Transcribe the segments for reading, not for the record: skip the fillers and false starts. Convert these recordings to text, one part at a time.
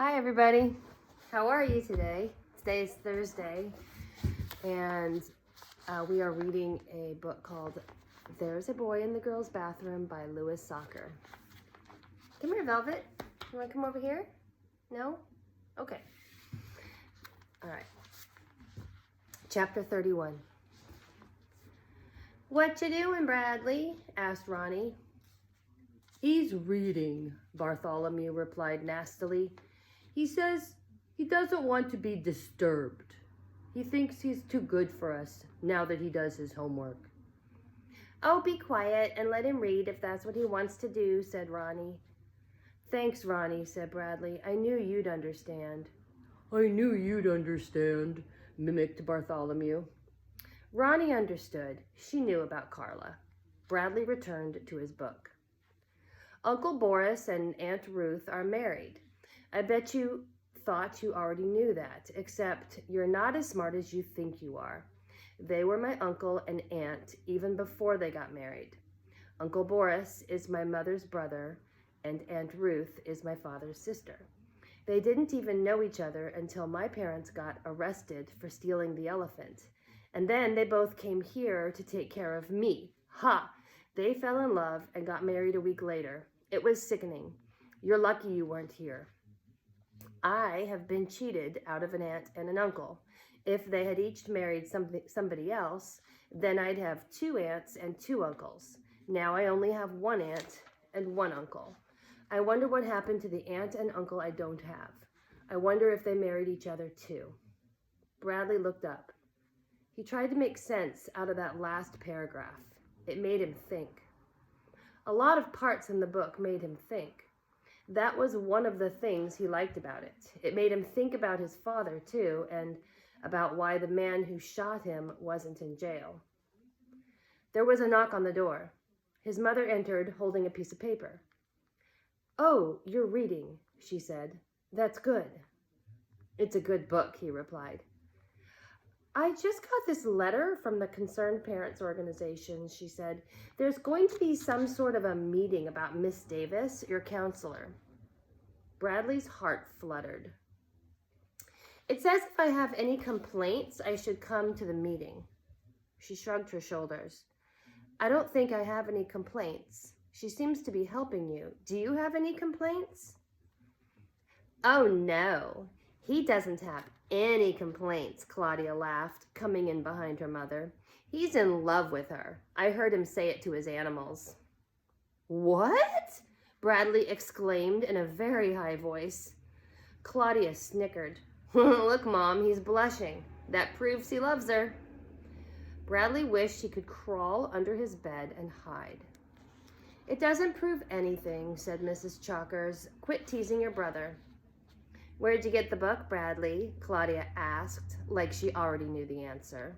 Hi everybody, how are you today? Today is Thursday and we are reading a book called There's a Boy in the Girls' Bathroom by Louis Sachar. Come here, Velvet. You want to come over here? No? Okay. All right. Chapter 31. What you doing, Bradley? Asked Ronnie. He's reading, Bartholomew replied nastily. He says he doesn't want to be disturbed. He thinks he's too good for us now that he does his homework. Oh, be quiet and let him read if that's what he wants to do, said Ronnie. Thanks, Ronnie, said Bradley. I knew you'd understand. I knew you'd understand, mimicked Bartholomew. Ronnie understood. She knew about Carla. Bradley returned to his book. Uncle Boris and Aunt Ruth are married. I bet you thought you already knew that, except you're not as smart as you think you are. They were my uncle and aunt even before they got married. Uncle Boris is my mother's brother, and Aunt Ruth is my father's sister. They didn't even know each other until my parents got arrested for stealing the elephant. And then they both came here to take care of me. Ha! They fell in love and got married a week later. It was sickening. You're lucky you weren't here. I have been cheated out of an aunt and an uncle. If they had each married somebody else, then I'd have 2 aunts and 2 uncles. Now I only have 1 aunt and 1 uncle. I wonder what happened to the aunt and uncle I don't have. I wonder if they married each other too. Bradley looked up. He tried to make sense out of that last paragraph. It made him think. A lot of parts in the book made him think. That was one of the things he liked about it. It made him think about his father, too, and about why the man who shot him wasn't in jail. There was a knock on the door. His mother entered, holding a piece of paper. Oh, you're reading, she said. That's good. It's a good book, he replied. I just got this letter from the Concerned Parents Organization, she said. There's going to be some sort of a meeting about Miss Davis, your counselor. Bradley's heart fluttered. It says if I have any complaints, I should come to the meeting. She shrugged her shoulders. I don't think I have any complaints. She seems to be helping you. Do you have any complaints? Oh, no. He doesn't have any complaints, Claudia laughed, coming in behind her mother. He's in love with her. I heard him say it to his animals. What? Bradley exclaimed in a very high voice. Claudia snickered. Look, Mom, he's blushing. That proves he loves her. Bradley wished he could crawl under his bed and hide. It doesn't prove anything, said Mrs. Chalkers. Quit teasing your brother. Where'd you get the book, Bradley? Claudia asked, like she already knew the answer.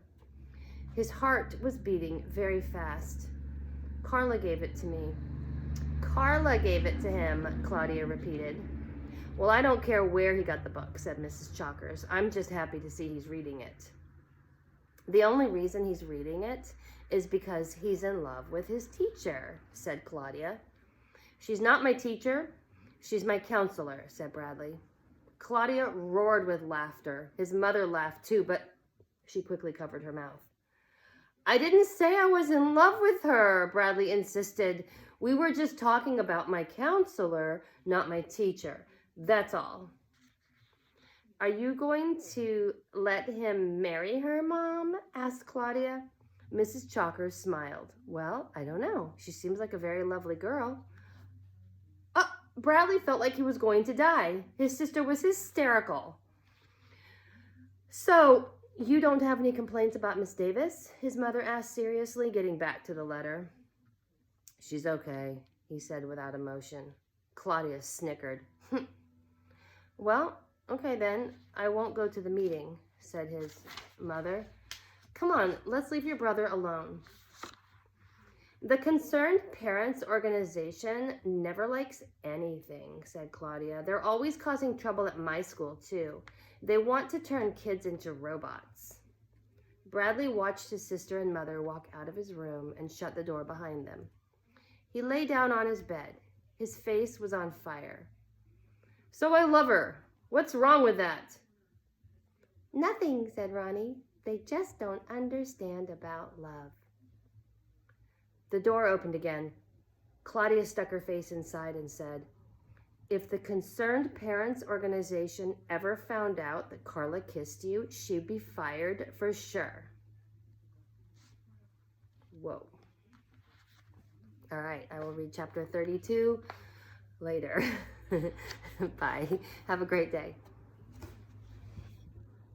His heart was beating very fast. Carla gave it to me. Carla gave it to him, Claudia repeated. Well, I don't care where he got the book, said Mrs. Chalkers. I'm just happy to see he's reading it. The only reason he's reading it is because he's in love with his teacher, said Claudia. She's not my teacher. She's my counselor, said Bradley. Claudia roared with laughter. His mother laughed too, but she quickly covered her mouth. I didn't say I was in love with her, Bradley insisted. We were just talking about my counselor, not my teacher. That's all. Are you going to let him marry her, Mom? Asked Claudia. Mrs. Chalkers smiled. Well, I don't know. She seems like a very lovely girl. Bradley felt like he was going to die. His sister was hysterical. So, you don't have any complaints about Miss Davis? His mother asked seriously, getting back to the letter. She's okay, he said without emotion. Claudia snickered. Well, okay then, I won't go to the meeting, said his mother. Come on, let's leave your brother alone. The Concerned Parents Organization never likes anything, said Claudia. They're always causing trouble at my school, too. They want to turn kids into robots. Bradley watched his sister and mother walk out of his room and shut the door behind them. He lay down on his bed. His face was on fire. So I love her. What's wrong with that? Nothing, said Ronnie. They just don't understand about love. The door opened again. Claudia stuck her face inside and said, if the Concerned Parents Organization ever found out that Carla kissed you, she'd be fired for sure. Whoa. All right, I will read chapter 32 later. Bye. Have a great day.